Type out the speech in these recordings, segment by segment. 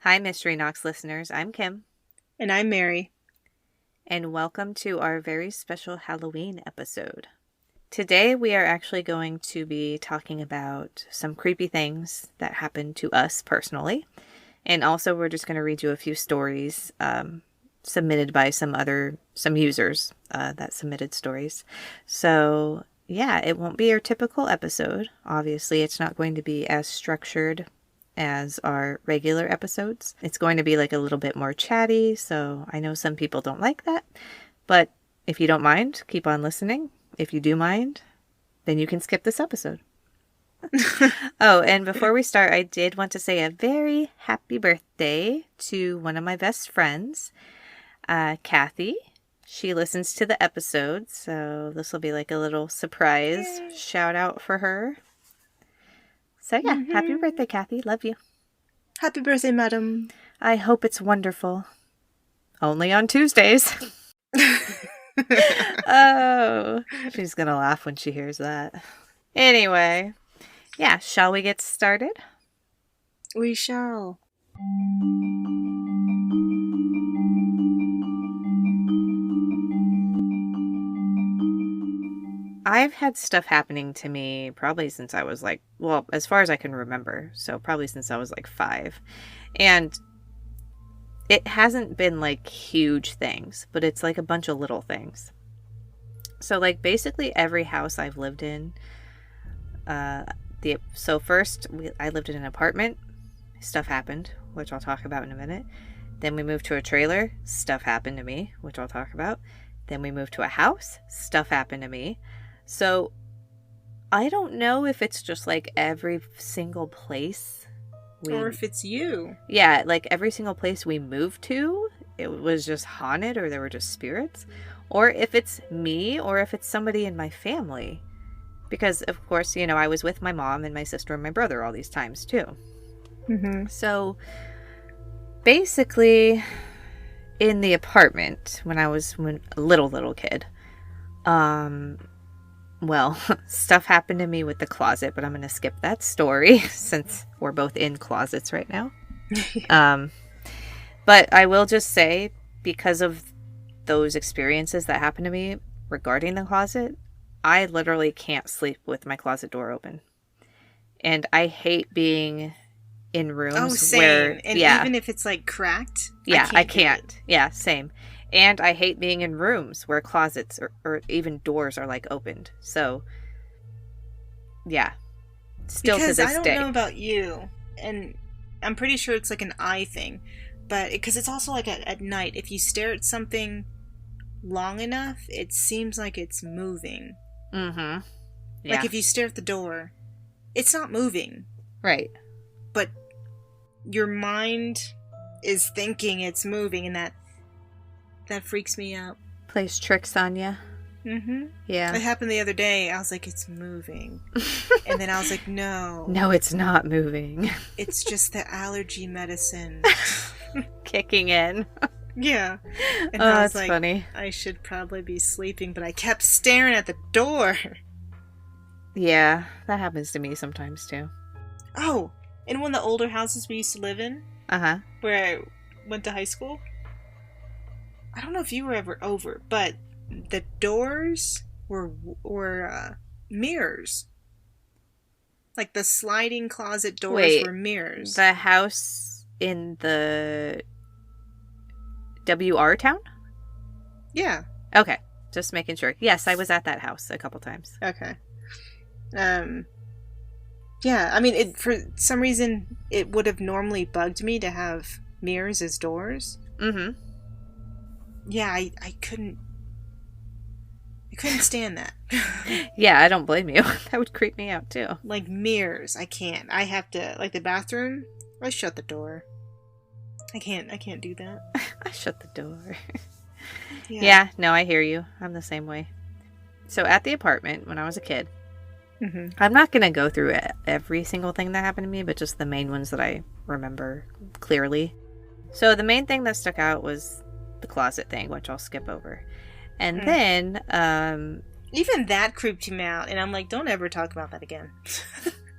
Hi, Mystery Knox listeners. I'm Kim. And I'm Mary. And welcome to our very special Halloween episode. Today we are actually going to be talking about some creepy things that happened to us personally. And also we're just going to read you a few stories submitted by some users that submitted stories. So yeah, it won't be your typical episode. Obviously, it's not going to be as structured as our regular episodes. It's going to be like a little bit more chatty, so I know some people don't like that. But if you don't mind, keep on listening. If you do mind, then you can skip this episode. Oh, and before we start, I did want to say a very happy birthday to one of my best friends, Kathy. She listens to the episodes, so this will be like a little surprise shout out for her. So yeah, Happy birthday, Kathy. Love you. Happy birthday, madam. I hope it's wonderful. Only on Tuesdays. Oh, she's going to laugh when she hears that. Anyway, yeah, shall we get started? We shall. I've had stuff happening to me probably since I was like, well, as far as I can remember. So probably since I was like 5. And it hasn't been like huge things, but it's like a bunch of little things. So like basically every house I've lived in, first I lived in an apartment, stuff happened, which I'll talk about in a minute. Then we moved to a trailer, stuff happened to me, which I'll talk about. Then we moved to a house, stuff happened to me. So I don't know if it's just like every single place or if it's you. Yeah, like every single place we moved to, it was just haunted or there were just spirits. Or if it's me or if it's somebody in my family. Because, of course, you know, I was with my mom and my sister and my brother all these times too. Mm-hmm. So basically in the apartment when I was a little kid, well, stuff happened to me with the closet, but I'm going to skip that story since we're both in closets right now. But I will just say, because of those experiences that happened to me regarding the closet, I literally can't sleep with my closet door open. And I hate being in rooms where... And even if it's like cracked? Yeah, I can't. Yeah, same. And I hate being in rooms where closets or even doors are like opened. So, yeah. Still because to this day. I don't know about you, and I'm pretty sure it's like an eye thing, but because it's also like at night, if you stare at something long enough, it seems like it's moving. Mm-hmm. Yeah. Like if you stare at the door, it's not moving. Right. But your mind is thinking it's moving, and that freaks me out. Plays tricks on you. Mm-hmm. Yeah. It happened the other day. I was like, it's moving. And then I was like, no. No, it's not moving. It's just the allergy medicine. Kicking in. Yeah. And I was that's like, funny. I should probably be sleeping, but I kept staring at the door. Yeah, that happens to me sometimes too. Oh, in one of the older houses we used to live in, Uh-huh. where I went to high school, I don't know if you were ever over, but the doors were mirrors. Like the sliding closet doors were mirrors. The house in the WR town? Yeah. Okay, just making sure. Yes, I was at that house a couple times. Okay. Yeah, I mean, for some reason, it would have normally bugged me to have mirrors as doors. Mm-hmm. Yeah, I couldn't stand that. Yeah, I don't blame you. That would creep me out too. Like mirrors, I can't. I have to, like the bathroom, I shut the door. I can't do that. I shut the door. Yeah, no, I hear you. I'm the same way. So at the apartment, when I was a kid, mm-hmm. I'm not going to go through every single thing that happened to me, but just the main ones that I remember clearly. So the main thing that stuck out was the closet thing, which I'll skip over. And then even that creeped him out, and I'm like, don't ever talk about that again.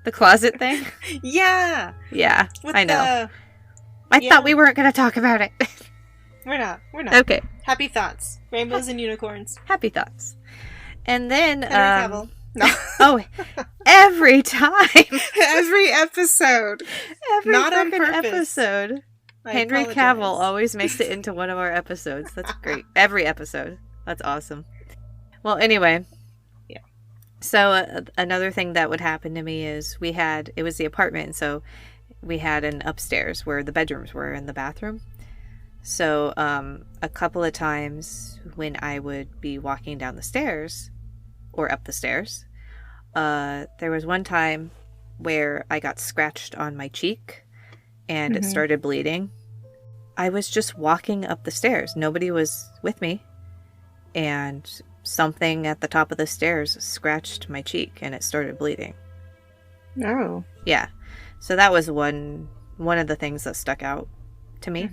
The closet thing? Yeah. Yeah, With I know. I Yeah. thought we weren't going to talk about it. We're not. Okay. Happy thoughts. Rainbows and unicorns. Happy thoughts. And then, Henry Cavill. No. oh, every time. Every episode. Every Not on frickin' purpose. episode. I Henry apologize. Cavill always makes it into one of our episodes. That's great. Every episode. That's awesome. Well, anyway. Yeah. So another thing that would happen to me is it was the apartment, so we had an upstairs where the bedrooms were in the bathroom. So a couple of times when I would be walking down the stairs or up the stairs, there was one time where I got scratched on my cheek and it started bleeding. I was just walking up the stairs. Nobody was with me. And something at the top of the stairs scratched my cheek and it started bleeding. Oh. Yeah. So that was one of the things that stuck out to me.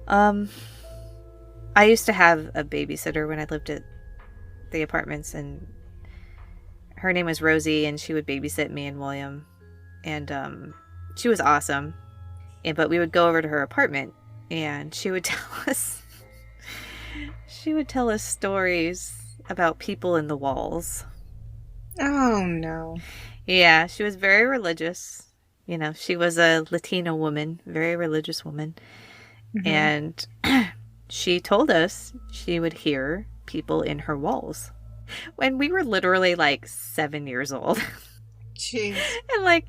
I used to have a babysitter when I lived at the apartments, and her name was Rosie, and she would babysit me and William. And she was awesome. But we would go over to her apartment and she would tell us stories about people in the walls. Oh, no. Yeah, she was very religious. You know, she was a Latina woman, very religious woman. And she told us she would hear people in her walls when we were literally like 7 years old. Jeez. And like,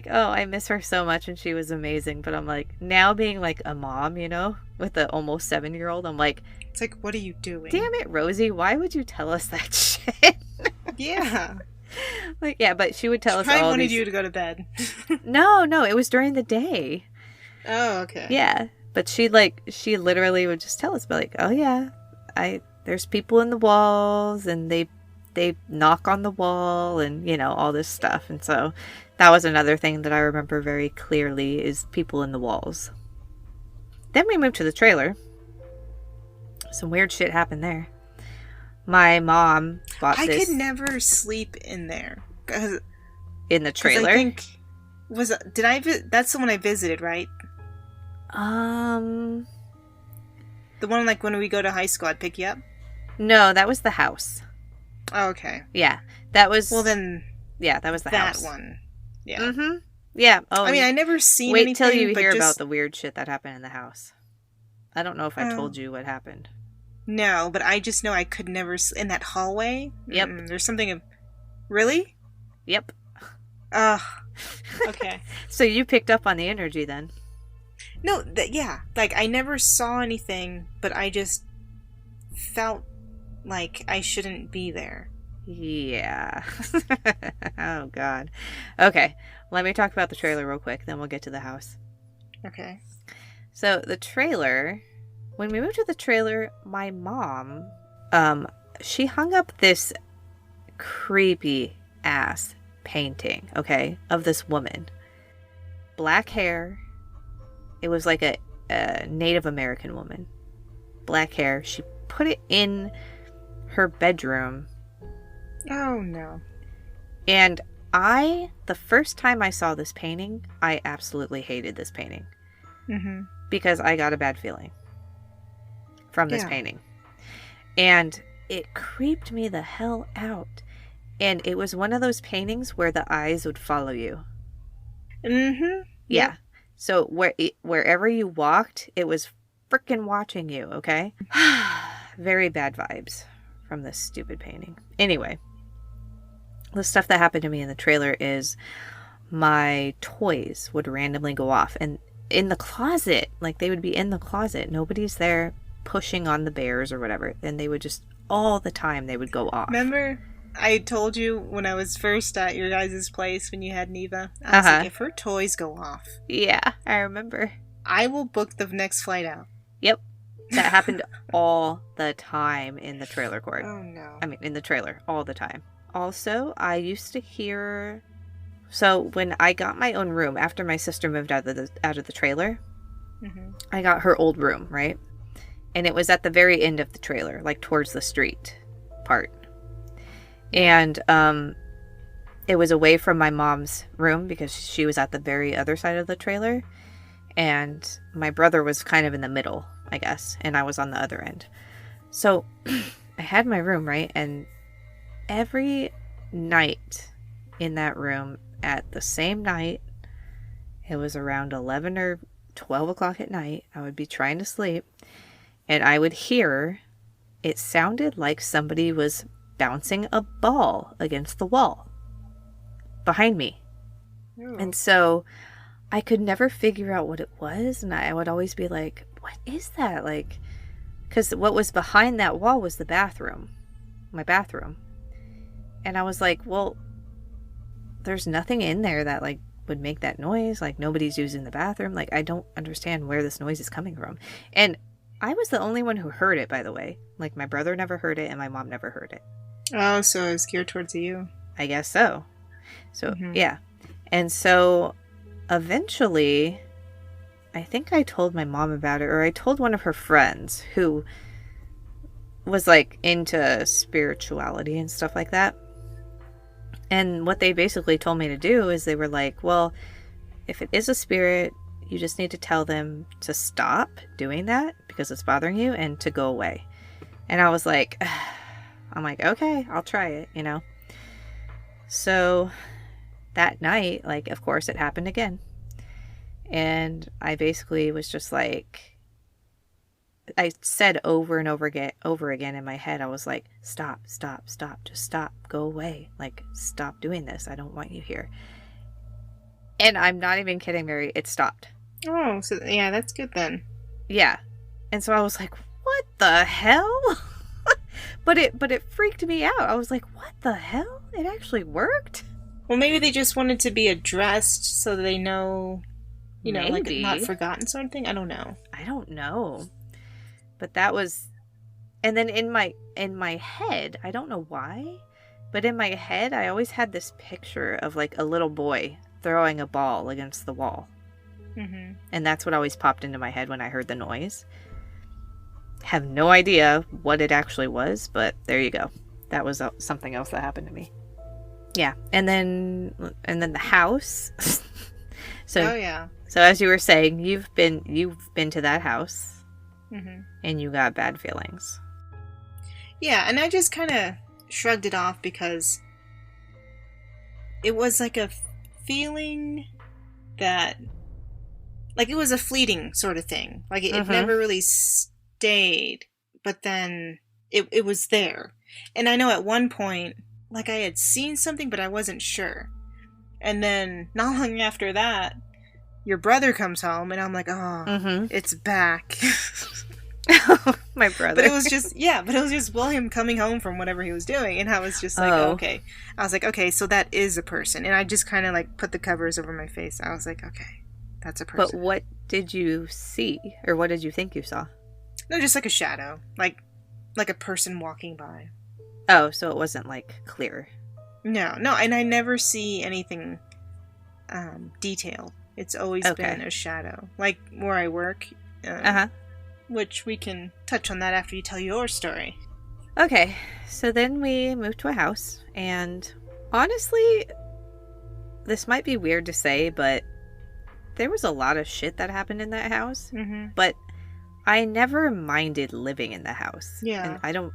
oh, I miss her so much and she was amazing. But I'm like, now being like a mom, you know, with an almost 7-year-old, I'm like, it's like, what are you doing? Damn it, Rosie, why would you tell us that shit? Yeah. Like, yeah, but she would tell us I all wanted these... you to go to bed. No, it was during the day. Oh, okay. Yeah, but she literally would just tell us, but like, oh yeah, there's people in the walls and they knock on the wall and, you know, all this stuff. And so that was another thing that I remember very clearly is people in the walls. Then we moved to the trailer. Some weird shit happened there. My mom bought this. I could never sleep in there. In the trailer? I think that's the one I visited, right? The one like when we go to high school, I'd pick you up? No, that was the house. Oh, okay. Yeah, that was... Well, then... Yeah, that was the house. That one. Yeah. Mm-hmm. Yeah. Oh, I mean, I never seen wait anything, till you hear just... about the weird shit that happened in the house. I don't know if I told you what happened. No, but I just know I could never... In that hallway? Yep. There's something of... Really? Yep. Ugh. Okay. So you picked up on the energy then? No, yeah. Like, I never saw anything, but I just felt like I shouldn't be there. Yeah. Oh, God. Okay. Let me talk about the trailer real quick, then we'll get to the house. Okay. So, the trailer... When we moved to the trailer, my mom, she hung up this creepy-ass painting, okay, of this woman. Black hair. It was like a Native American woman. Black hair. She put it in her bedroom. Oh, no. And the first time I saw this painting, I absolutely hated this painting. Mm-hmm. Because I got a bad feeling from this painting. And it creeped me the hell out. And it was one of those paintings where the eyes would follow you. Mm-hmm. Yeah. So wherever you walked, it was freaking watching you, okay? Very bad vibes from this stupid painting. Anyway, the stuff that happened to me in the trailer is my toys would randomly go off. And in the closet, like they would be in the closet. Nobody's there pushing on the bears or whatever. And they would just, all the time, they would go off. Remember... I told you when I was first at your guys' place when you had Neva, I was like, if her toys go off. Yeah, I remember. I will book the next flight out. Yep. That happened all the time in the trailer court. Oh, no. I mean, in the trailer, all the time. Also, I used to hear... So, when I got my own room, after my sister moved out of the trailer, I got her old room, right? And it was at the very end of the trailer, like towards the street part. And it was away from my mom's room because she was at the very other side of the trailer. And my brother was kind of in the middle, I guess, and I was on the other end. So I had my room, right? And every night in that room at the same night, it was around 11 or 12 o'clock at night, I would be trying to sleep, and I would hear, it sounded like somebody was bouncing a ball against the wall behind me. Ooh. And so I could never figure out what it was, and I would always be like, what is that? Like, because what was behind that wall was the bathroom, my bathroom. And I was like, well, there's nothing in there that, like, would make that noise. Like, nobody's using the bathroom. Like, I don't understand where this noise is coming from. And I was the only one who heard it, by the way. Like, my brother never heard it, and my mom never heard it. Oh, so it was geared towards you. I guess so. So, yeah. And so, eventually, I think I told my mom about it, or I told one of her friends who was, like, into spirituality and stuff like that. And what they basically told me to do is they were like, well, if it is a spirit, you just need to tell them to stop doing that because it's bothering you and to go away. And I was like, I'm like, okay, I'll try it, you know. So that night, like, of course it happened again. And I basically was just like, I said over and over again in my head, I was like, stop, stop, stop, just stop, go away. Like, stop doing this. I don't want you here. And I'm not even kidding, Mary. It stopped. Oh, so yeah, that's good then. Yeah. And so I was like, what the hell? But it freaked me out. I was like, what the hell? It actually worked? Well, maybe they just wanted to be addressed so that they know, you know, Maybe. like not forgotten sort of thing. I don't know. I don't know. But that was, and then in my head, I don't know why, but in my head, I always had this picture of like a little boy throwing a ball against the wall. Mm-hmm. And that's what always popped into my head when I heard the noise. Have no idea what it actually was, but there you go. That was something else that happened to me. Yeah. And then the house. Oh yeah. So as you were saying, you've been to that house. Mm-hmm. And you got bad feelings. Yeah, and I just kind of shrugged it off because it was like a feeling that, like, it was a fleeting sort of thing. Like, it never really stayed, but then it was there. And I know at one point, like, I had seen something, but I wasn't sure. And then, not long after that, your brother comes home, and I'm like, oh, it's back. My brother. But it was just William coming home from whatever he was doing, and I was just like, oh, okay. I was like, okay, so that is a person. And I just kind of like put the covers over my face. I was like, okay, that's a person. But what did you see? Or what did you think you saw? No, just like a shadow. Like a person walking by. Oh, so it wasn't like clear. No, and I never see anything detailed. It's always been a shadow. Like where I work. Which we can touch on that after you tell your story. Okay, so then we moved to a house, and honestly, this might be weird to say, but there was a lot of shit that happened in that house. But I never minded living in the house. Yeah. And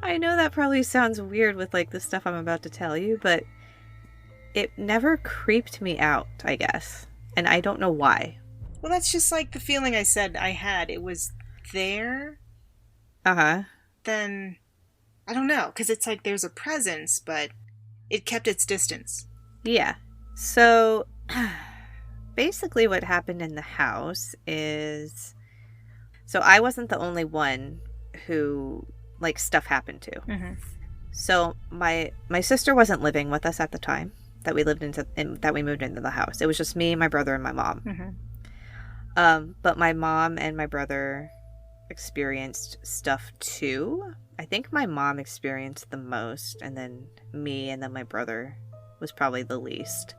I know that probably sounds weird with like the stuff I'm about to tell you, but it never creeped me out, I guess. And I don't know why. Well, that's just like the feeling I said I had. It was there. Then, I don't know, because it's like there's a presence, but it kept its distance. Yeah. So, basically what happened in the house is... So, I wasn't the only one who, like, stuff happened to. So, my sister wasn't living with us at the time that we moved into the house. It was just me, my brother, and my mom. But my mom and my brother experienced stuff too. I think my mom experienced the most, and then me, and then my brother was probably the least.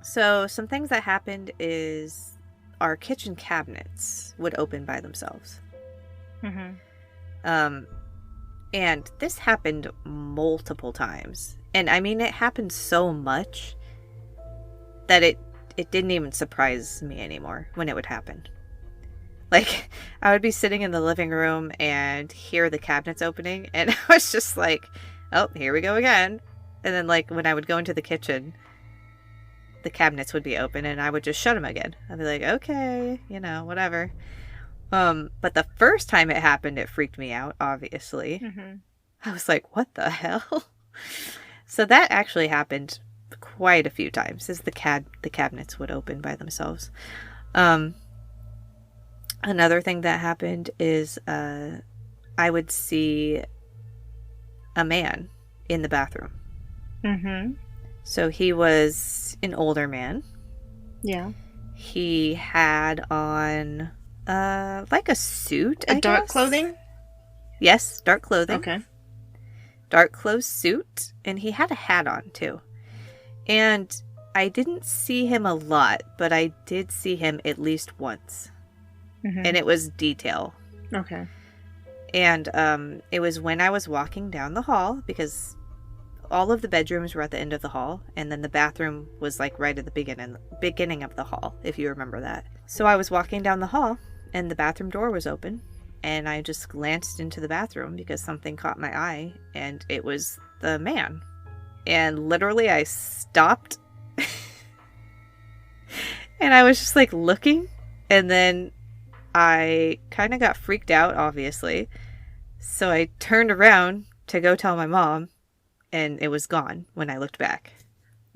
So some things that happened is our kitchen cabinets would open by themselves. And this happened multiple times. And I mean, it happened so much that it didn't even surprise me anymore when it would happen. Like, I would be sitting in the living room and hear the cabinets opening, and I was just like, oh, here we go again. And then, like, when I would go into the kitchen, the cabinets would be open, and I would just shut them again. I'd be like, okay, you know, whatever. But the first time it happened, it freaked me out, obviously. Mm-hmm. I was like, what the hell? So that actually happened quite a few times, as the cabinets would open by themselves. Another thing that happened is I would see a man in the bathroom. Mm-hmm. So he was an older man. Yeah. He had on like a suit, I dark guess. Clothing? Yes, dark clothing. Okay. Dark clothes suit, and he had a hat on too. And I didn't see him a lot, but I did see him at least once. Mm-hmm. And it was detail. Okay. And it was when I was walking down the hall, because all of the bedrooms were at the end of the hall, and then the bathroom was like right at the beginning of the hall, if you remember that. So I was walking down the hall, and the bathroom door was open, and I just glanced into the bathroom because something caught my eye, and it was the man. And literally I stopped and I was just like looking, and then I kind of got freaked out, obviously. So I turned around to go tell my mom, and it was gone when I looked back.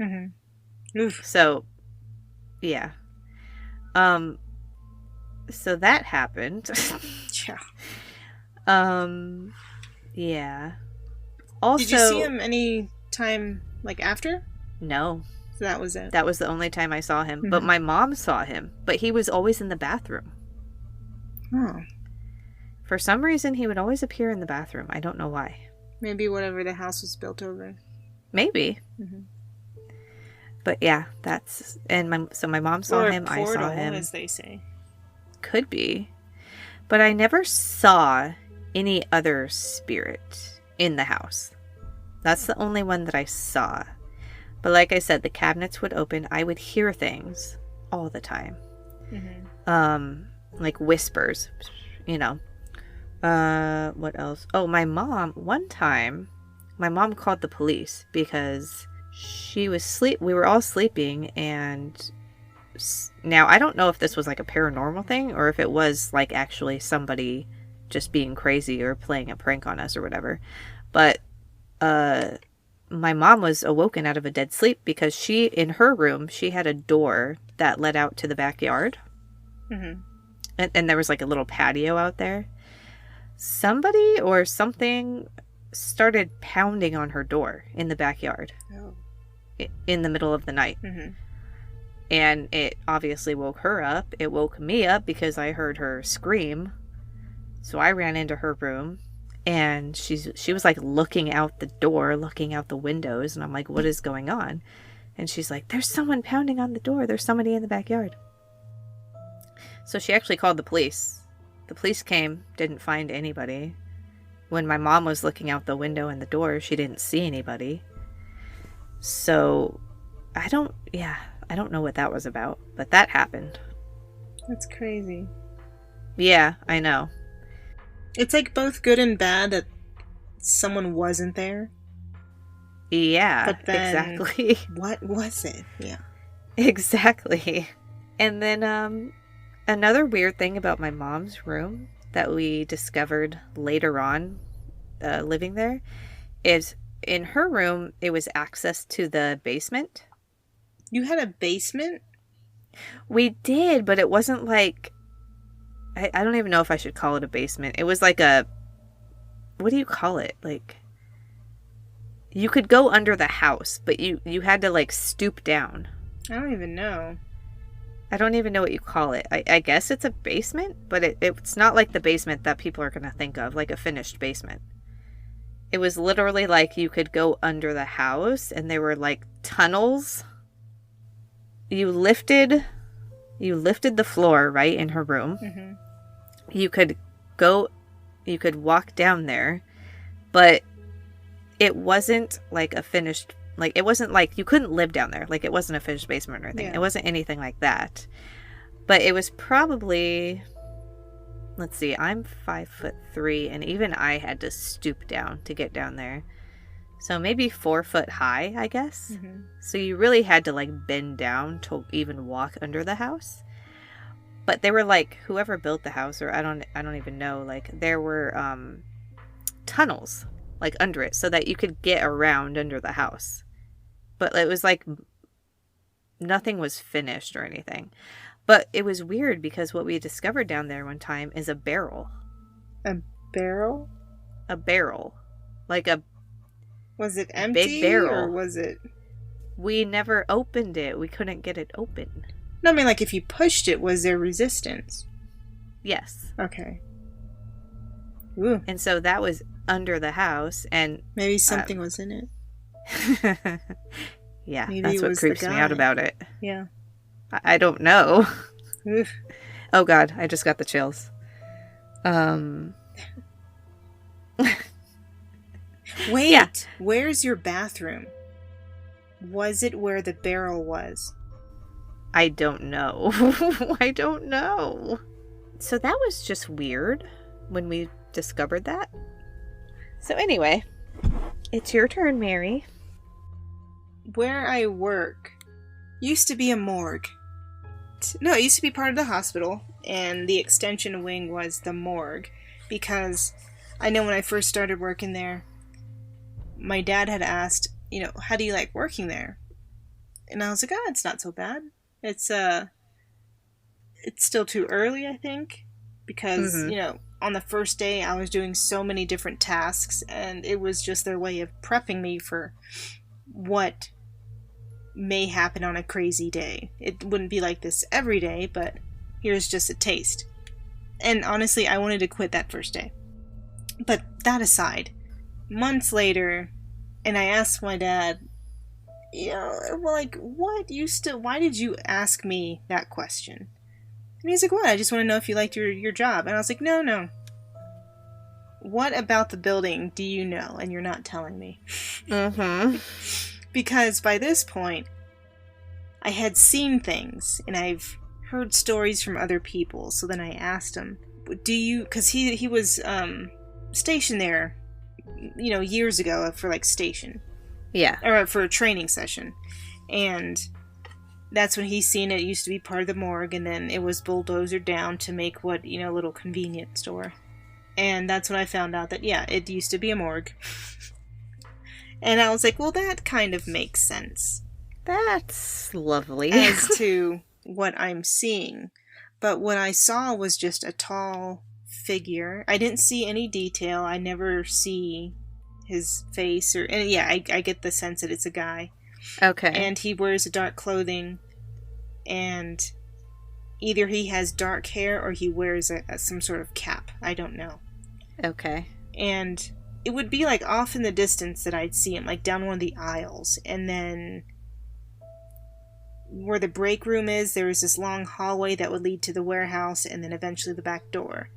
Mm-hmm. Oof. So, yeah. So that happened. Yeah. Yeah. Also, did you see him any time, like, after? No. So that was it. That was the only time I saw him. Mm-hmm. But my mom saw him. But he was always in the bathroom. Oh. For some reason, he would always appear in the bathroom. I don't know why. Maybe whatever the house was built over. Maybe. Mm-hmm. But yeah, that's... And so my mom saw or him, portal, I saw him. as they say. Could be. But I never saw any other spirit in the house. That's the only one that I saw. But like I said, the cabinets would open. I would hear things all the time. Mm-hmm. Like whispers, you know. What else? Oh, one time, my mom called the police because she was we were all sleeping, and now I don't know if this was like a paranormal thing or if it was like actually somebody just being crazy or playing a prank on us or whatever. But my mom was awoken out of a dead sleep because in her room, she had a door that led out to the backyard. Mm-hmm. And there was like a little patio out there. Somebody or something started pounding on her door in the backyard. Oh. In the middle of the night. Mm-hmm. And it obviously woke her up. It woke me up because I heard her scream. So I ran into her room, and she was like looking out the door, looking out the windows, and I'm like, what is going on? And she's like, there's someone pounding on the door. There's somebody in the backyard. So she actually called the police. The police came, didn't find anybody. When my mom was looking out the window and the door, she didn't see anybody. So I don't know what that was about, but that happened. That's crazy. Yeah, I know. It's like both good and bad that someone wasn't there. Yeah, but then, exactly. What was it? Yeah. Exactly. And then another weird thing about my mom's room that we discovered later on living there is in her room, it was access to the basement. You had a basement? We did, but it wasn't like... I don't even know if I should call it a basement. It was like a... What do you call it? Like... You could go under the house, but you had to, like, stoop down. I don't even know. I don't even know what you call it. I guess it's a basement, but it's not like the basement that people are going to think of, like a finished basement. It was literally like you could go under the house, and there were, like, tunnels. You lifted the floor, right, in her room. Mm-hmm. You could walk down there, but it wasn't like a finished Like, it wasn't like you couldn't live down there. Like, it wasn't a finished basement or anything. Yeah. It wasn't anything like that. But it was probably, let's see, I'm 5'3", and even I had to stoop down to get down there. So maybe 4 foot high, I guess. Mm-hmm. So you really had to like bend down to even walk under the house. But they were like, whoever built the house, or I don't even know, like there were tunnels like under it so that you could get around under the house. But it was like nothing was finished or anything. But it was weird because what we discovered down there one time is a barrel. A barrel? A barrel. Like a Was it empty big barrel. or was it? We never opened it. We couldn't get it open. No, I mean like if you pushed it, was there resistance? Yes. Okay. Ooh. And so that was under the house, and Maybe something was in it. yeah, Maybe that's it what was the creeps me guy. out about it. Yeah. I don't know. Oof. Oh God, I just got the chills. Wait, Yeah. Where's your bathroom? Was it where the barrel was? I don't know. I don't know. So that was just weird when we discovered that. So anyway, it's your turn, Mary. Where I work used to be a morgue. No, it used to be part of the hospital, and the extension wing was the morgue, because I know when I first started working there, my dad had asked, how do you like working there? And I was like, it's not so bad. It's still too early, I think, because, on the first day I was doing so many different tasks, and it was just their way of prepping me for what may happen on a crazy day. It wouldn't be like this every day, but here's just a taste. And honestly, I wanted to quit that first day. But that aside, months later, and I asked my dad, why did you ask me that question? And he's like, what? I just want to know if you liked your job. And I was like, no. What about the building do you know and you're not telling me? Mm-hmm. Because by this point, I had seen things, and I've heard stories from other people. So then I asked him, because he was stationed there, years ago for like station. Yeah. Or for a training session. And that's when he's seen it. It used to be part of the morgue, and then it was bulldozed down to make a little convenience store. And that's when I found out that, it used to be a morgue. And I was like, well, that kind of makes sense. That's lovely. As to what I'm seeing. But what I saw was just a tall figure. I didn't see any detail. I never see his face I get the sense that it's a guy. Okay. And he wears dark clothing, and either he has dark hair or he wears some sort of cap. I don't know. Okay. And it would be like off in the distance that I'd see him, like down one of the aisles, and then where the break room is, there was this long hallway that would lead to the warehouse, and then eventually the back door.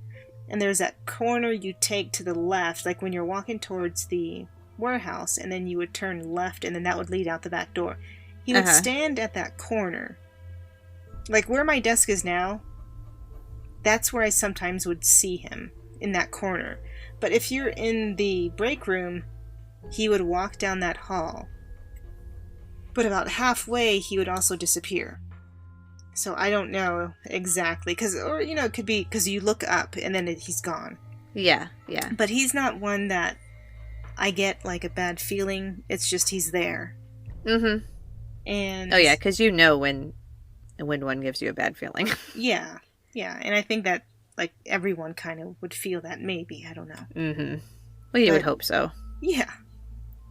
And there's that corner you take to the left, like when you're walking towards the warehouse, and then you would turn left, and then that would lead out the back door. He would stand at that corner. Like where my desk is now, that's where I sometimes would see him, in that corner. But if you're in the break room, he would walk down that hall. But about halfway, he would also disappear. So I don't know exactly, it could be because you look up and then he's gone. Yeah. But he's not one that I get like a bad feeling. It's just he's there. Mm-hmm. And because when one gives you a bad feeling. Yeah, and I think that like everyone kind of would feel that, maybe. I don't know. Mm-hmm. Well, you would hope so. Yeah.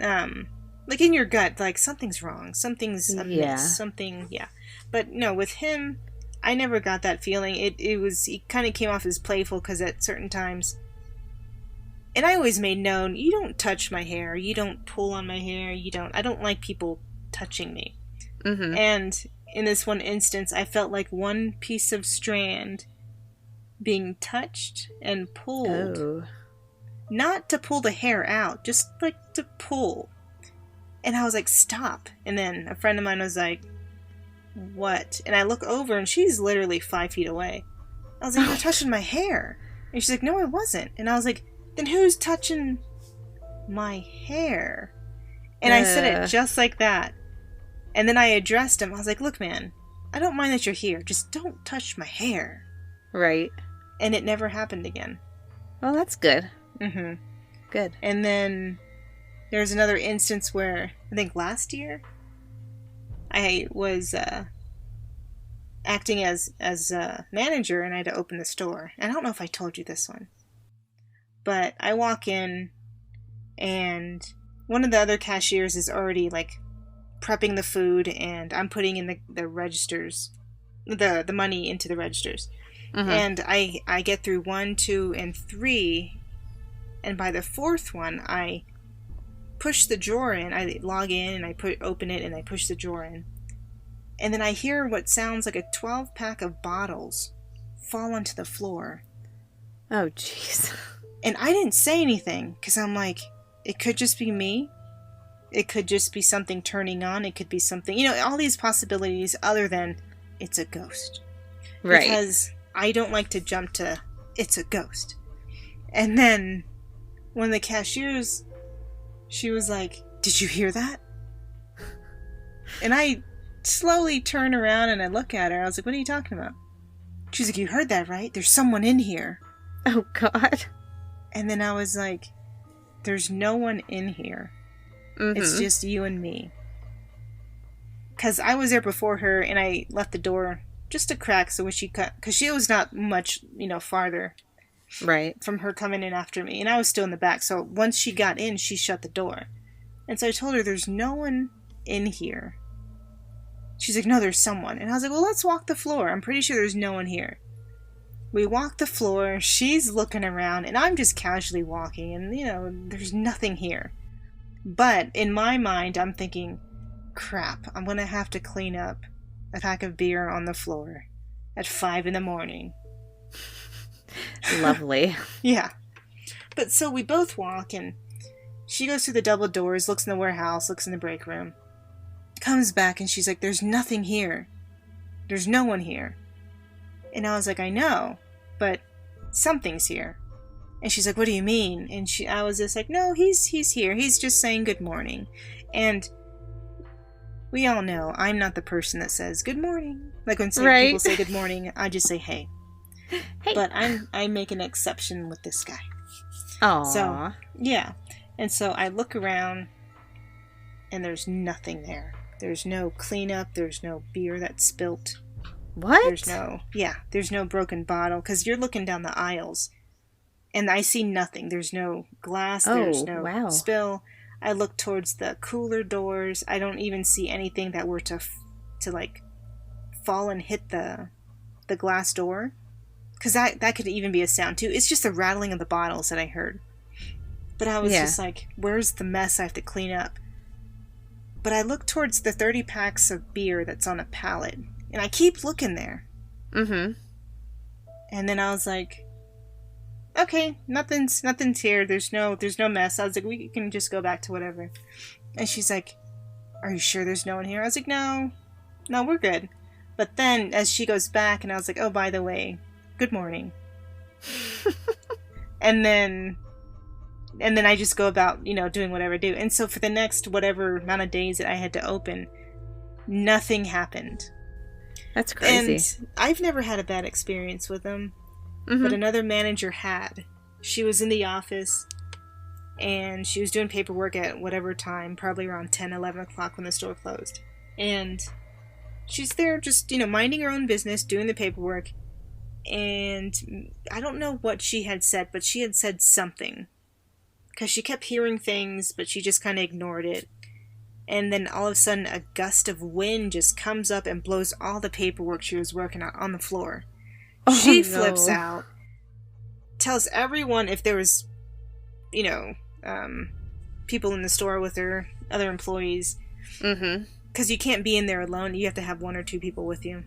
Like in your gut, like something's wrong, something's amiss, something. Yeah. But no, with him, I never got that feeling. He kind of came off as playful, because at certain times, and I always made known, you don't touch my hair, you don't pull on my hair, I don't like people touching me. Mm-hmm. And in this one instance, I felt like one piece of strand being touched and pulled. Oh. Not to pull the hair out, just like to pull. And I was like, stop. And then a friend of mine was like, what? And I look over and she's literally 5 feet away. I was like, you were touching my hair. And she's like, no, I wasn't. And I was like, then who's touching my hair? And I said it just like that. And then I addressed him. I was like, look, man, I don't mind that you're here. Just don't touch my hair. Right. And it never happened again. Well, that's good. Mm-hmm. Good. And then there's another instance where, I think last year, I was acting as a manager, and I had to open the store. And I don't know if I told you this one. But I walk in, and one of the other cashiers is already, like, prepping the food, and I'm putting in the registers, the money into the registers. Mm-hmm. And I get through 1, 2, and 3, and by the 4th one, I push the drawer in. I log in, and I open it, and I push the drawer in. And then I hear what sounds like a 12-pack of bottles fall onto the floor. Oh, jeez. And I didn't say anything, because I'm like, it could just be me. It could just be something turning on. It could be something, all these possibilities other than it's a ghost. Right. Because I don't like to jump to, it's a ghost. And then one of the cashiers, she was like, did you hear that? And I slowly turn around and I look at her. I was like, what are you talking about? She's like, you heard that, right? There's someone in here. Oh, God. And then I was like, there's no one in here. Mm-hmm. It's just you and me. Because I was there before her, and I left the door just a crack, so when she cut, because she was not much, farther right from her coming in after me, and I was still in the back, so once she got in, she shut the door. And so I told her, there's no one in here. She's like, no, there's someone. And I was like, well, let's walk the floor. I'm pretty sure there's no one here. We walk the floor, she's looking around, and I'm just casually walking, and, there's nothing here. But in my mind, I'm thinking, crap, I'm going to have to clean up a pack of beer on the floor at 5 a.m. Lovely. Yeah. But so we both walk, and she goes through the double doors, looks in the warehouse, looks in the break room, comes back, and she's like, there's nothing here. There's no one here. And I was like, I know, but something's here. And she's like, what do you mean? And I was just like, no, he's here. He's just saying good morning. And we all know I'm not the person that says good morning. Like when people say good morning, I just say hey. Hey. But I make an exception with this guy. Aww. So, yeah. And so I look around, and there's nothing there. There's no cleanup. There's no beer that's spilt. What? There's no broken bottle. Because you're looking down the aisles, and I see nothing. There's no glass. There's no spill. I look towards the cooler doors. I don't even see anything that were to like fall and hit the glass door. Because that could even be a sound too. It's just the rattling of the bottles that I heard. But I was just like, where's the mess I have to clean up? But I look towards the 30 packs of beer that's on a pallet. And I keep looking there. Mm-hmm. And then I was like, okay, nothing's here. There's no mess. I was like, we can just go back to whatever. And she's like, are you sure there's no one here? I was like, no, we're good. But then as she goes back, and I was like, oh, by the way, good morning. and then I just go about, doing whatever I do. And so for the next whatever amount of days that I had to open, nothing happened. That's crazy. And I've never had a bad experience with them. Mm-hmm. But another manager had. She was in the office, and she was doing paperwork at whatever time, probably around 10, 11 o'clock when the store closed. And she's there just, minding her own business, doing the paperwork. And I don't know what she had said, but she had said something. Because she kept hearing things, but she just kind of ignored it. And then all of a sudden, a gust of wind just comes up and blows all the paperwork she was working on the floor. She flips out, tells everyone if there was, people in the store with her, other employees. Mm-hmm. Because you can't be in there alone. You have to have 1 or 2 people with you.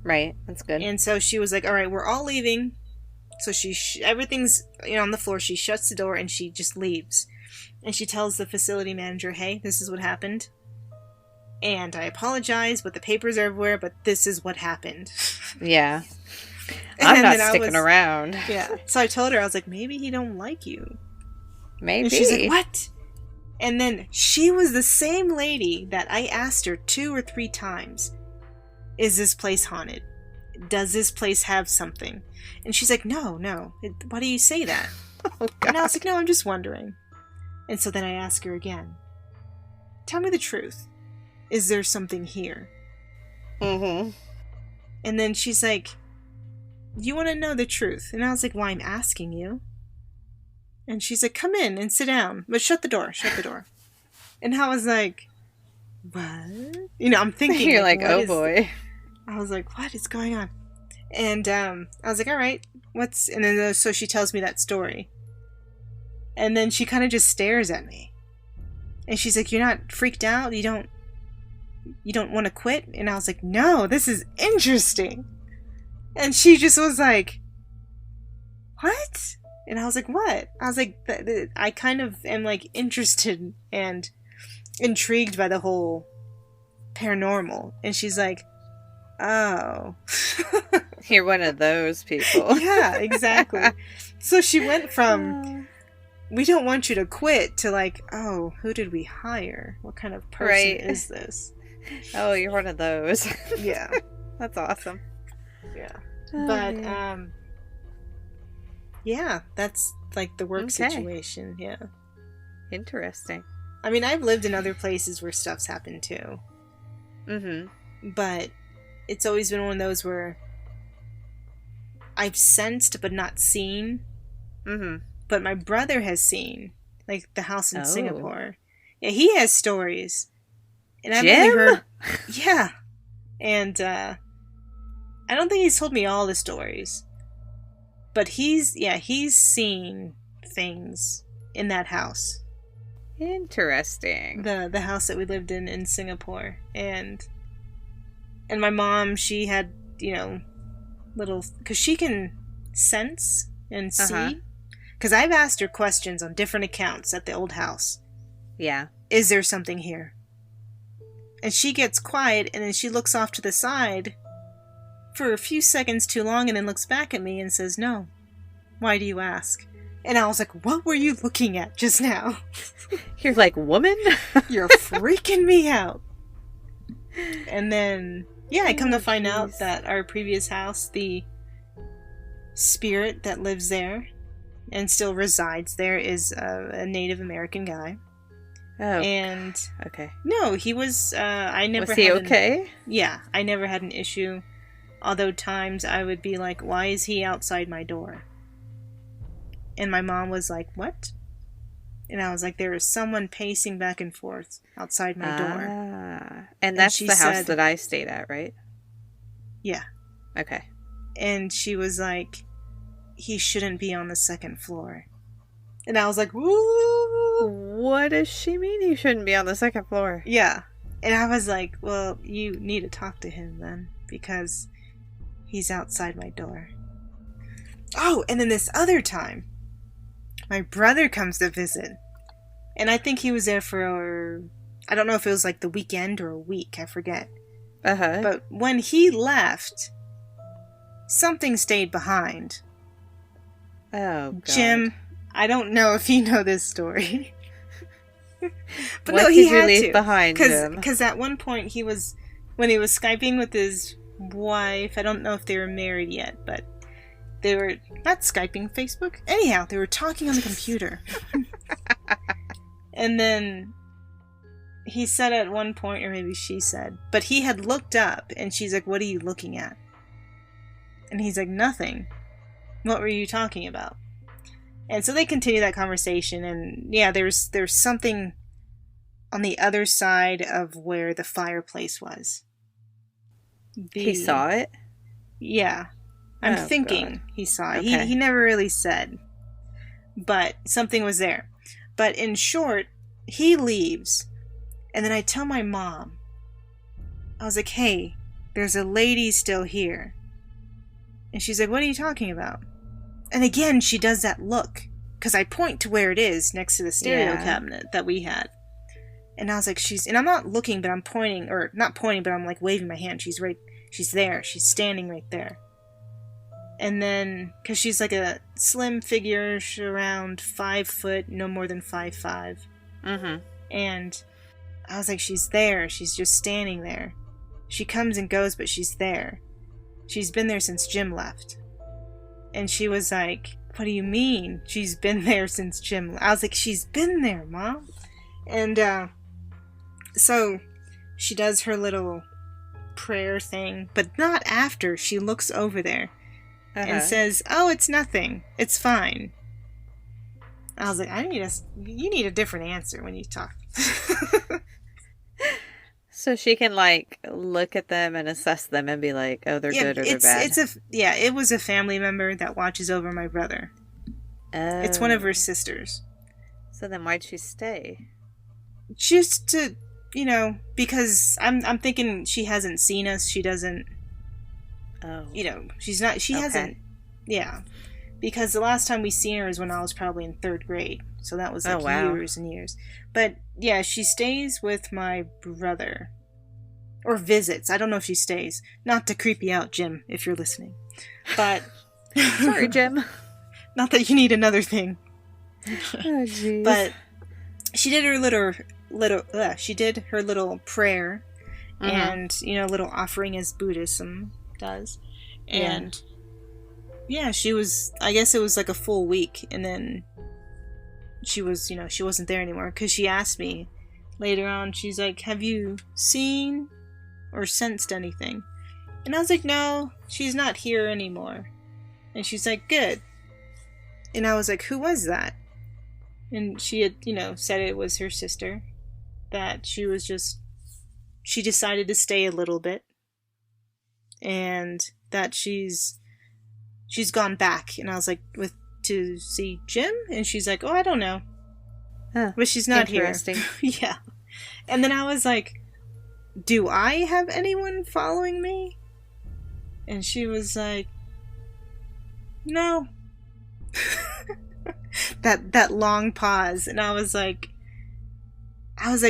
Right. That's good. And so she was like, all right, we're all leaving. So everything's on the floor. She shuts the door and she just leaves. And she tells the facility manager, hey, this is what happened. And I apologize, but the papers are everywhere, but this is what happened. Yeah. I'm not sticking around. Yeah. So I told her, I was like, maybe he don't like you. Maybe. And she's like, what? And then she was the same lady that I asked her 2 or 3 times, is this place haunted? Does this place have something? And she's like, no. Why do you say that? Oh, God. And I was like, no, I'm just wondering. And so then I ask her again, tell me the truth. Is there something here? Mm-hmm. And then she's like, you want to know the truth? And I was like, well, I'm asking you. And she's like, come in and sit down. But shut the door. And I was like, what? You know, I'm thinking. You're like, oh boy. I was like, what is going on? And I was like, all right, and then so she tells me that story. And then she kind of just stares at me. And she's like, you're not freaked out? You don't want to quit? And I was like, no, this is interesting. And she just was like, what? And I was like, what? I was like, I kind of am like interested and intrigued by the whole paranormal. And she's like, oh. You're one of those people. Yeah, exactly. So she went from, we don't want you to quit, to like, oh, who did we hire? What kind of person is this? Oh, you're one of those. Yeah. That's awesome. Yeah. But, yeah, that's like the work situation. Yeah. Interesting. I mean, I've lived in other places where stuff's happened too. Mm-hmm. But it's always been one of those where I've sensed but not seen. Mm-hmm. But my brother has seen, like the house in Singapore. Yeah, he has stories. And I've only heard. Yeah. And I don't think he's told me all the stories. But he's seen things in that house. Interesting. The house that we lived in Singapore. And my mom, she had, you know, little, because she can sense and see. Because I've asked her questions on different accounts at the old house. Yeah. Is there something here? And she gets quiet, and then she looks off to the side for a few seconds too long, and then looks back at me and says, no. Why do you ask? And I was like, what were you looking at just now? You're like, woman? You're freaking me out. And then, yeah, I come to find out that our previous house, the spirit that lives there and still resides there is a Native American guy. Oh. And okay. No, he was. I never. Was he okay? Yeah, I never had an issue. Although times I would be like, "Why is he outside my door?" And my mom was like, "What?" And I was like, "There is someone pacing back and forth outside my door." And that's the house that I stayed at, right? Yeah. Okay. And she was like, "He shouldn't be on the second floor." And I was like, "Woo!" What does she mean he shouldn't be on the second floor? Yeah. And I was like, well, you need to talk to him then, because he's outside my door. Oh, and then this other time, my brother comes to visit. And I think he was there for, I don't know if it was like the weekend or a week, I forget. Uh-huh. But when he left, something stayed behind. Oh, God. Jim, I don't know if you know this story. But what no, he did you had leave to. behind, Jim? Because at one point when he was Skyping with his wife, I don't know if they were married yet, but they were not Skyping, Facebook. Anyhow, they were talking on the computer. And then he said at one point, or maybe she said, but he had looked up, and she's like, "What are you looking at?" And he's like, "Nothing. What were you talking about?" And so they continue that conversation, and yeah, there's something on the other side of where the fireplace was. He saw it? Yeah. I'm thinking God. he saw it. Okay. He never really said. But something was there. But in short, he leaves, and then I tell my mom, I was like, "Hey, there's a lady still here." And she's like, "What are you talking about?" And again, she does that look. because I point to where it is next to the stereo cabinet that we had. And I was like, and I'm not looking, but I'm pointing, or not pointing, but I'm like waving my hand. She's there. She's standing right there. And then, because she's like a slim figure, she's around 5 foot, no more than 5'5". Mm-hmm. And I was like, she's there. She's just standing there. She comes and goes, but she's there. She's been there since Jim left. And she was like, what do you mean? She's been there since Jim left. I was like, she's been there, Mom. And, so she does her little prayer thing, but not after. She looks over there and says, oh, it's nothing. It's fine. I was like, you need a different answer when you talk. So she can, like, look at them and assess them and be like, oh, they're good or they're bad. It was a family member that watches over my brother. Oh. It's one of her sisters. So then why'd she stay? Just to, because I'm thinking she hasn't seen us. She doesn't, she's not, she hasn't, because the last time we seen her is when I was probably in 3rd grade. So that was like years and years. But yeah, she stays with my brother. Or visits. I don't know if she stays. Not to creep you out, Jim, if you're listening. But sorry, Jim. Not that you need another thing. Oh, jeez. But she did her little prayer, and little offering as Buddhism does, and she was. I guess it was like a full week, and then she was, she wasn't there anymore because she asked me later on. She's like, "Have you seen or sensed anything?" And I was like, "No, she's not here anymore." And she's like, "Good." And I was like, "Who was that?" And she had, said it was her sister. That she decided to stay a little bit. And that she's gone back. And I was like, to see Jim? And she's like, oh, I don't know. Huh. But she's not here. Interesting. Yeah. And then I was like, do I have anyone following me? And she was like, no. that long pause, and I was like,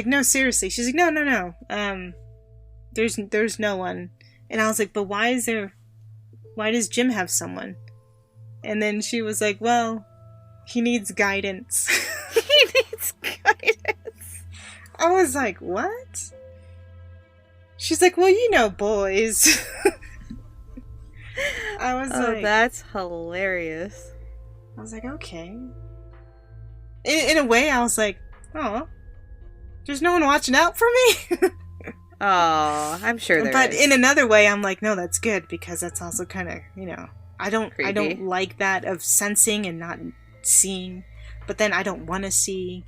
no, seriously. She's like, no. There's no one. And I was like, but why does Jim have someone? And then she was like, well, he needs guidance. He needs guidance. I was like, what? She's like, well, boys. I was like, that's hilarious. I was like, okay. In a way, I was like, oh, there's no one watching out for me? Oh, I'm sure there is. But in another way, I'm like, no, that's good, because that's also kind of, I don't like that of sensing and not seeing, but then I don't want to see.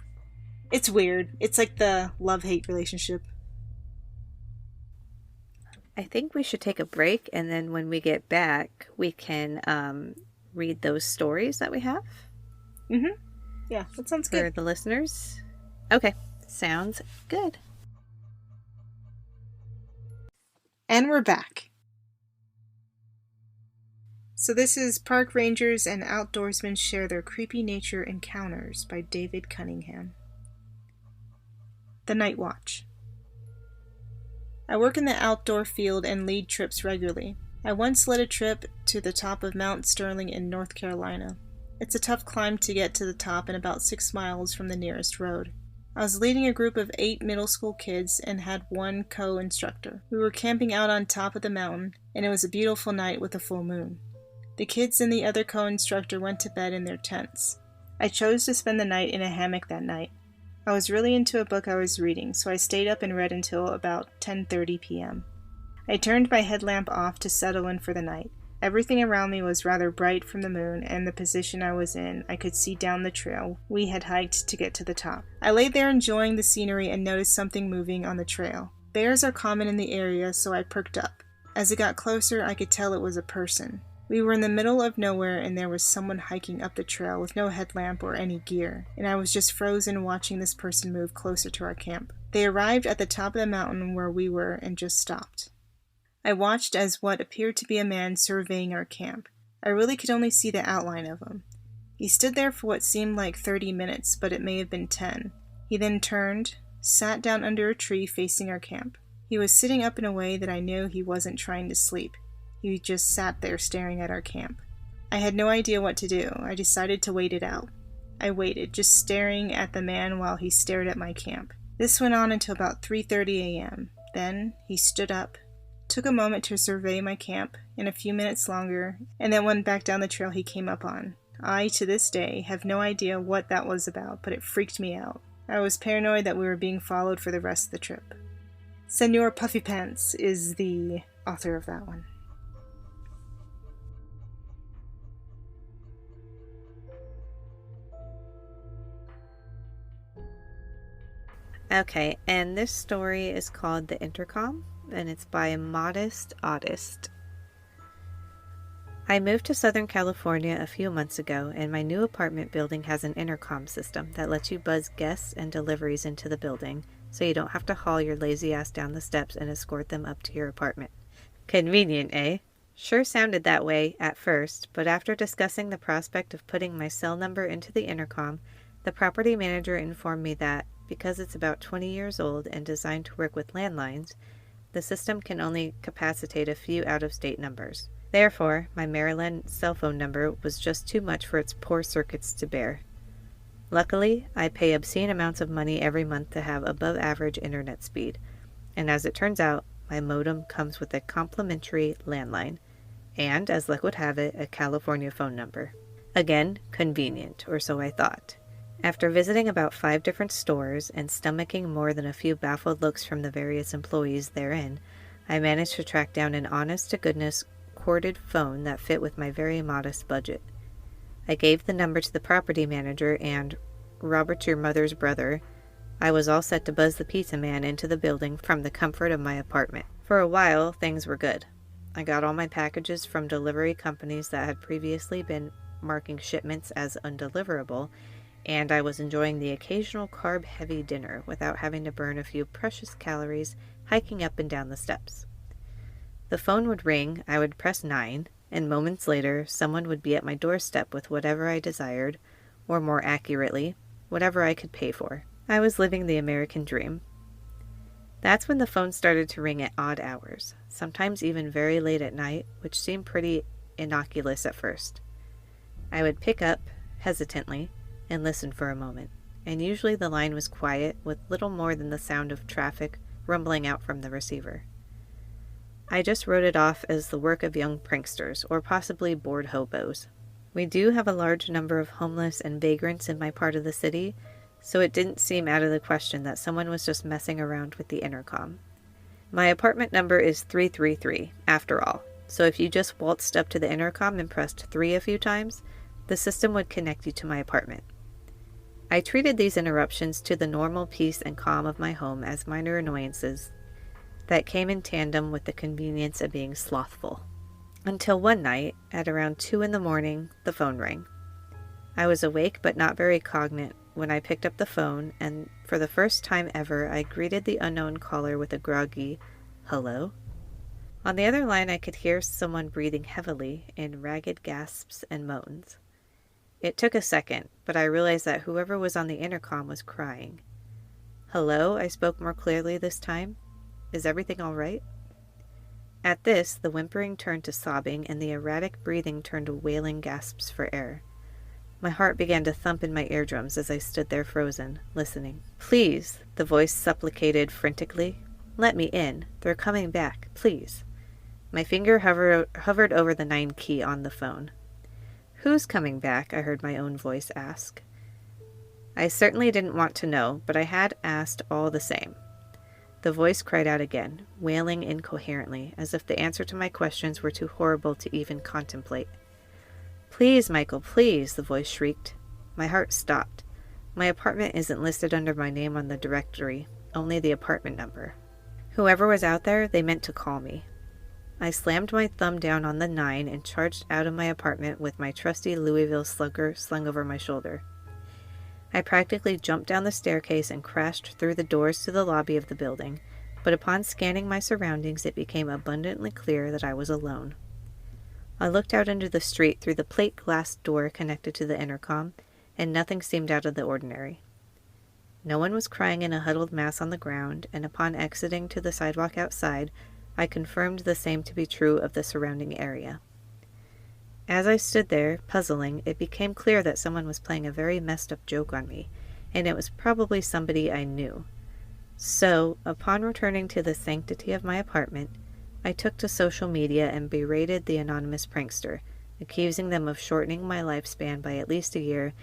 It's weird. It's like the love-hate relationship. I think we should take a break, and then when we get back, we can read those stories that we have. Mm-hmm. Yeah, that sounds good. For the listeners. Okay, sounds good. And we're back. So this is Park Rangers and Outdoorsmen Share Their Creepy Nature Encounters by David Cunningham. The Night Watch. I work in the outdoor field and lead trips regularly. I once led a trip to the top of Mount Sterling in North Carolina. It's a tough climb to get to the top and about 6 miles from the nearest road. I was leading a group of 8 middle school kids and had one co-instructor. We were camping out on top of the mountain, and it was a beautiful night with a full moon. The kids and the other co-instructor went to bed in their tents. I chose to spend the night in a hammock that night. I was really into a book I was reading, so I stayed up and read until about 10:30 p.m. I turned my headlamp off to settle in for the night. Everything around me was rather bright from the moon, and the position I was in, I could see down the trail we had hiked to get to the top. I lay there enjoying the scenery and noticed something moving on the trail. Bears are common in the area, so I perked up. As it got closer, I could tell it was a person. We were in the middle of nowhere, and there was someone hiking up the trail with no headlamp or any gear, and I was just frozen watching this person move closer to our camp. They arrived at the top of the mountain where we were and just stopped. I watched as what appeared to be a man surveying our camp. I really could only see the outline of him. He stood there for what seemed like 30 minutes, but it may have been 10. He then turned, sat down under a tree facing our camp. He was sitting up in a way that I knew he wasn't trying to sleep. He just sat there staring at our camp. I had no idea what to do. I decided to wait it out. I waited, just staring at the man while he stared at my camp. This went on until about 3:30 a.m. Then he stood up, took a moment to survey my camp, and a few minutes longer, and then went back down the trail he came up on. I, to this day, have no idea what that was about, but it freaked me out. I was paranoid that we were being followed for the rest of the trip. Senor Puffy Pants is the author of that one. Okay, and this story is called The Intercom, and it's by Modest Oddist. I moved to Southern California a few months ago, and my new apartment building has an intercom system that lets you buzz guests and deliveries into the building, so you don't have to haul your lazy ass down the steps and escort them up to your apartment. Convenient, eh? Sure sounded that way at first, but after discussing the prospect of putting my cell number into the intercom, the property manager informed me that, because it's about 20 years old and designed to work with landlines, the system can only capacitate a few out-of-state numbers. Therefore, my Maryland cell phone number was just too much for its poor circuits to bear. Luckily, I pay obscene amounts of money every month to have above-average internet speed, and as it turns out, my modem comes with a complimentary landline, and, as luck would have it, a California phone number. Again, convenient, or so I thought. After visiting about 5 different stores and stomaching more than a few baffled looks from the various employees therein, I managed to track down an honest-to-goodness corded phone that fit with my very modest budget. I gave the number to the property manager, and, Robert your mother's brother, I was all set to buzz the pizza man into the building from the comfort of my apartment. For a while, things were good. I got all my packages from delivery companies that had previously been marking shipments as undeliverable, and I was enjoying the occasional carb-heavy dinner without having to burn a few precious calories hiking up and down the steps. The phone would ring, I would press 9, and moments later, someone would be at my doorstep with whatever I desired, or more accurately, whatever I could pay for. I was living the American dream. That's when the phone started to ring at odd hours, sometimes even very late at night, which seemed pretty innocuous at first. I would pick up, hesitantly, and listen for a moment, and usually the line was quiet, with little more than the sound of traffic rumbling out from the receiver. I just wrote it off as the work of young pranksters, or possibly bored hobos. We do have a large number of homeless and vagrants in my part of the city, so it didn't seem out of the question that someone was just messing around with the intercom. My apartment number is 333, after all, so if you just waltzed up to the intercom and pressed 3 a few times, the system would connect you to my apartment. I treated these interruptions to the normal peace and calm of my home as minor annoyances that came in tandem with the convenience of being slothful. Until one night, at around 2 in the morning, the phone rang. I was awake but not very cognate when I picked up the phone, and for the first time ever, I greeted the unknown caller with a groggy, "Hello?" On the other line, I could hear someone breathing heavily in ragged gasps and moans. It took a second, but I realized that whoever was on the intercom was crying. "Hello?" I spoke more clearly this time. "Is everything all right?" At this, the whimpering turned to sobbing, and the erratic breathing turned to wailing gasps for air. My heart began to thump in my eardrums as I stood there frozen, listening. "Please," the voice supplicated frantically. "Let me in. They're coming back. Please." My finger hovered over the 9 key on the phone. "Who's coming back?" I heard my own voice ask. I certainly didn't want to know, but I had asked all the same. The voice cried out again, wailing incoherently, as if the answer to my questions were too horrible to even contemplate. "Please, Michael, please," the voice shrieked. My heart stopped. My apartment isn't listed under my name on the directory, only the apartment number. Whoever was out there, they meant to call me. I slammed my thumb down on the 9 and charged out of my apartment with my trusty Louisville slugger slung over my shoulder. I practically jumped down the staircase and crashed through the doors to the lobby of the building, but upon scanning my surroundings it became abundantly clear that I was alone. I looked out into the street through the plate glass door connected to the intercom, and nothing seemed out of the ordinary. No one was crying in a huddled mass on the ground, and upon exiting to the sidewalk outside, I confirmed the same to be true of the surrounding area. As I stood there, puzzling, it became clear that someone was playing a very messed up joke on me, and it was probably somebody I knew. So, upon returning to the sanctity of my apartment, I took to social media and berated the anonymous prankster, accusing them of shortening my lifespan by at least a year,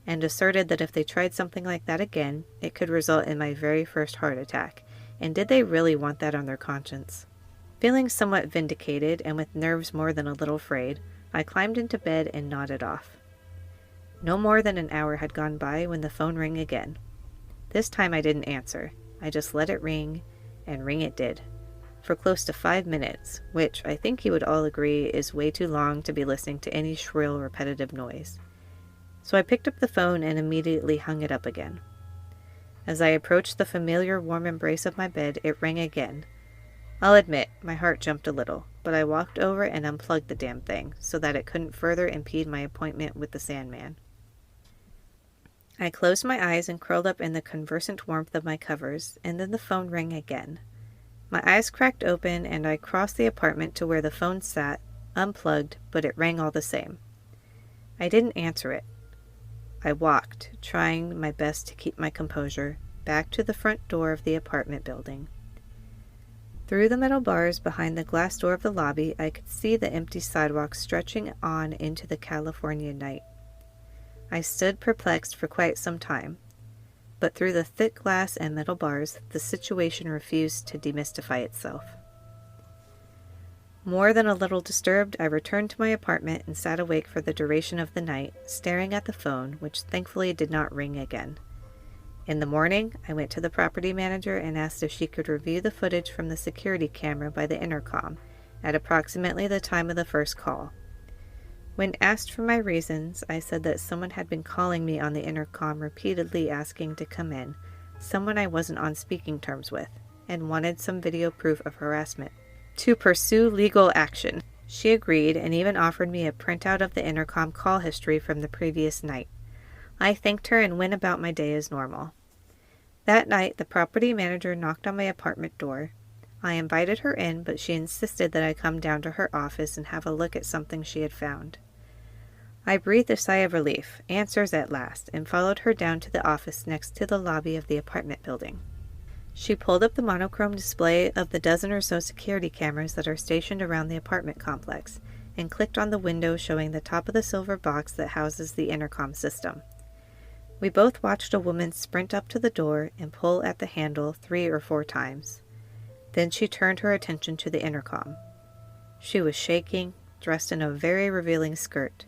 and asserted that if they tried something like that again, it could result in my very first heart attack, and did they really want that on their conscience? Feeling somewhat vindicated, and with nerves more than a little frayed, I climbed into bed and nodded off. No more than an hour had gone by when the phone rang again. This time I didn't answer. I just let it ring, and ring it did, for close to 5 minutes, which I think you would all agree is way too long to be listening to any shrill, repetitive noise. So I picked up the phone and immediately hung it up again. As I approached the familiar warm embrace of my bed, it rang again. I'll admit, my heart jumped a little, but I walked over and unplugged the damn thing, so that it couldn't further impede my appointment with the Sandman. I closed my eyes and curled up in the conversant warmth of my covers, and then the phone rang again. My eyes cracked open, and I crossed the apartment to where the phone sat, unplugged, but it rang all the same. I didn't answer it. I walked, trying my best to keep my composure, back to the front door of the apartment building. Through the metal bars behind the glass door of the lobby, I could see the empty sidewalk stretching on into the California night. I stood perplexed for quite some time, but through the thick glass and metal bars, the situation refused to demystify itself. More than a little disturbed, I returned to my apartment and sat awake for the duration of the night, staring at the phone, which thankfully did not ring again. In the morning, I went to the property manager and asked if she could review the footage from the security camera by the intercom at approximately the time of the first call. When asked for my reasons, I said that someone had been calling me on the intercom repeatedly asking to come in, someone I wasn't on speaking terms with, and wanted some video proof of harassment. To pursue legal action. She agreed and even offered me a printout of the intercom call history from the previous night. I thanked her and went about my day as normal. That night, the property manager knocked on my apartment door. I invited her in, but she insisted that I come down to her office and have a look at something she had found. I breathed a sigh of relief, answers at last, and followed her down to the office next to the lobby of the apartment building. She pulled up the monochrome display of the dozen or so security cameras that are stationed around the apartment complex, and clicked on the window showing the top of the silver box that houses the intercom system. We both watched a woman sprint up to the door and pull at the handle 3 or 4 times. Then she turned her attention to the intercom. She was shaking, dressed in a very revealing skirt.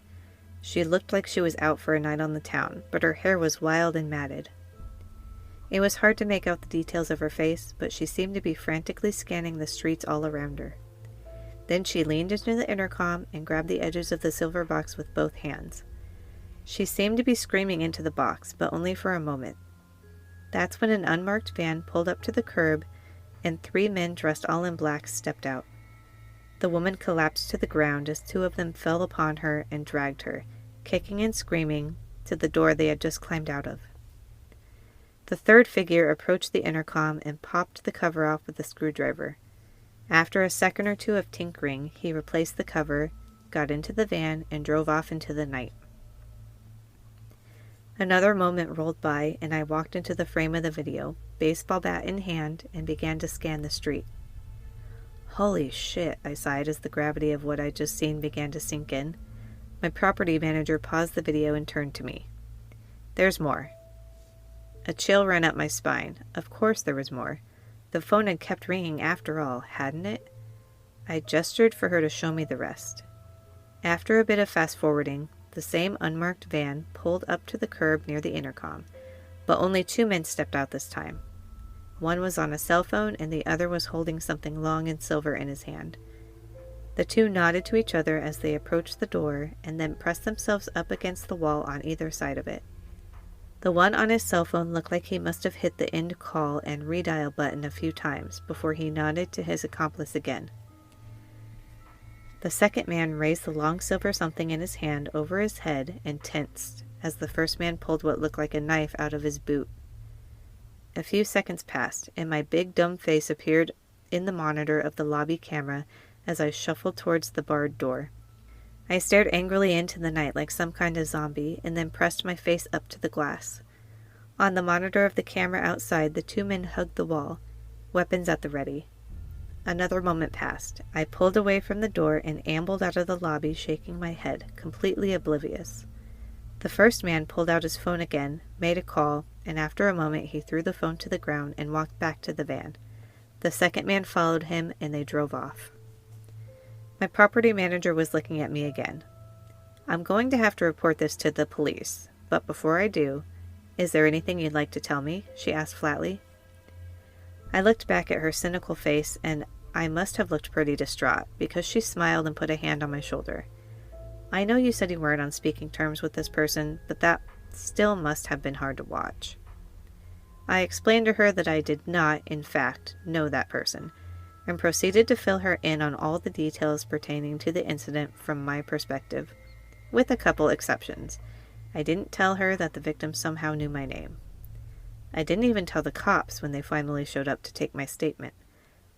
She looked like she was out for a night on the town, but her hair was wild and matted. It was hard to make out the details of her face, but she seemed to be frantically scanning the streets all around her. Then she leaned into the intercom and grabbed the edges of the silver box with both hands. She seemed to be screaming into the box, but only for a moment. That's when an unmarked van pulled up to the curb, and 3 men dressed all in black stepped out. The woman collapsed to the ground as 2 of them fell upon her and dragged her, kicking and screaming, to the door they had just climbed out of. The 3rd figure approached the intercom and popped the cover off with a screwdriver. After a second or 2 of tinkering, he replaced the cover, got into the van, and drove off into the night. Another moment rolled by, and I walked into the frame of the video, baseball bat in hand, and began to scan the street. Holy shit, I sighed as the gravity of what I'd just seen began to sink in. My property manager paused the video and turned to me. There's more. A chill ran up my spine. Of course there was more. The phone had kept ringing after all, hadn't it? I gestured for her to show me the rest. After a bit of fast-forwarding, the same unmarked van pulled up to the curb near the intercom, but only 2 men stepped out this time. One was on a cell phone and the other was holding something long and silver in his hand. The 2 nodded to each other as they approached the door and then pressed themselves up against the wall on either side of it. The one on his cell phone looked like he must have hit the end call and redial button a few times before he nodded to his accomplice again. The second man raised the long silver something in his hand over his head and tensed as the first man pulled what looked like a knife out of his boot. A few seconds passed, and my big dumb face appeared in the monitor of the lobby camera as I shuffled towards the barred door. I stared angrily into the night like some kind of zombie, and then pressed my face up to the glass. On the monitor of the camera outside, the two men hugged the wall, weapons at the ready. Another moment passed. I pulled away from the door and ambled out of the lobby, shaking my head, completely oblivious. The first man pulled out his phone again, made a call, and after a moment he threw the phone to the ground and walked back to the van. The second man followed him, and they drove off. My property manager was looking at me again. "I'm going to have to report this to the police, but before I do, is there anything you'd like to tell me?" she asked flatly. I looked back at her cynical face, and I must have looked pretty distraught, because she smiled and put a hand on my shoulder. "I know you said you weren't on speaking terms with this person, but that still must have been hard to watch." I explained to her that I did not, in fact, know that person, and proceeded to fill her in on all the details pertaining to the incident from my perspective, with a couple exceptions. I didn't tell her that the victim somehow knew my name. I didn't even tell the cops when they finally showed up to take my statement.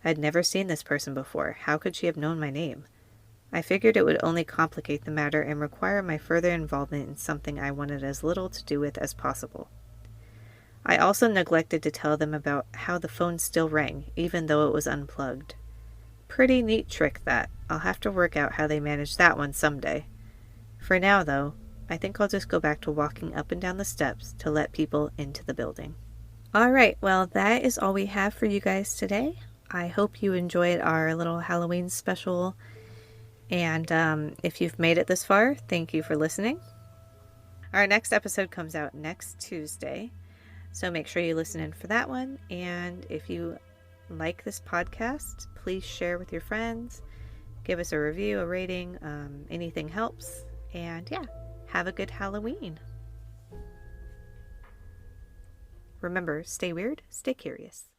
I'd never seen this person before. How could she have known my name? I figured it would only complicate the matter and require my further involvement in something I wanted as little to do with as possible. I also neglected to tell them about how the phone still rang, even though it was unplugged. Pretty neat trick that. I'll have to work out how they managed that one someday. For now, though, I think I'll just go back to walking up and down the steps to let people into the building. Alright, well, that is all we have for you guys today. I hope you enjoyed our little Halloween special, and if you've made it this far, thank you for listening. Our next episode comes out next Tuesday, so make sure you listen in for that one, and if you like this podcast, please share with your friends, give us a review, a rating, anything helps, and yeah, have a good Halloween. Remember, stay weird, stay curious.